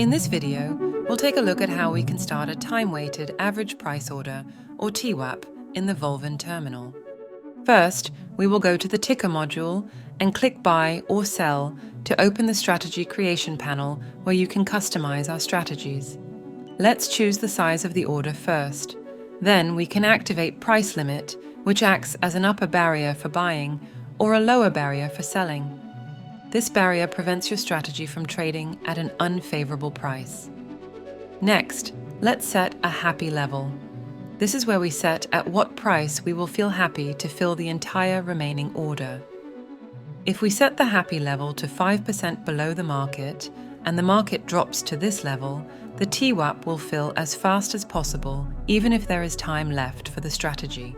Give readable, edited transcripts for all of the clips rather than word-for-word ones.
In this video, we'll take a look at how we can start a time-weighted average price order, or TWAP, in the Volven terminal. First, we will go to the ticker module and click Buy or Sell to open the strategy creation panel where you can customize our strategies. Let's choose the size of the order first. Then we can activate Price Limit, which acts as an upper barrier for buying or a lower barrier for selling. This barrier prevents your strategy from trading at an unfavorable price. Next, let's set a happy level. This is where we set at what price we will feel happy to fill the entire remaining order. If we set the happy level to 5% below the market, and the market drops to this level, the TWAP will fill as fast as possible, even if there is time left for the strategy.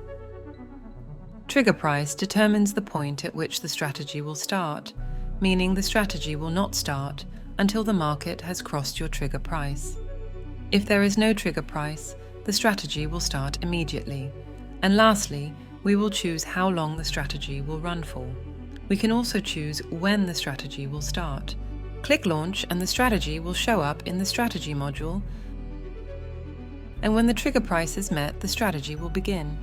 Trigger price determines the point at which the strategy will start, meaning the strategy will not start until the market has crossed your trigger price. If there is no trigger price, the strategy will start immediately. And lastly, we will choose how long the strategy will run for. We can also choose when the strategy will start. Click Launch and the strategy will show up in the Strategy module. And when the trigger price is met, the strategy will begin.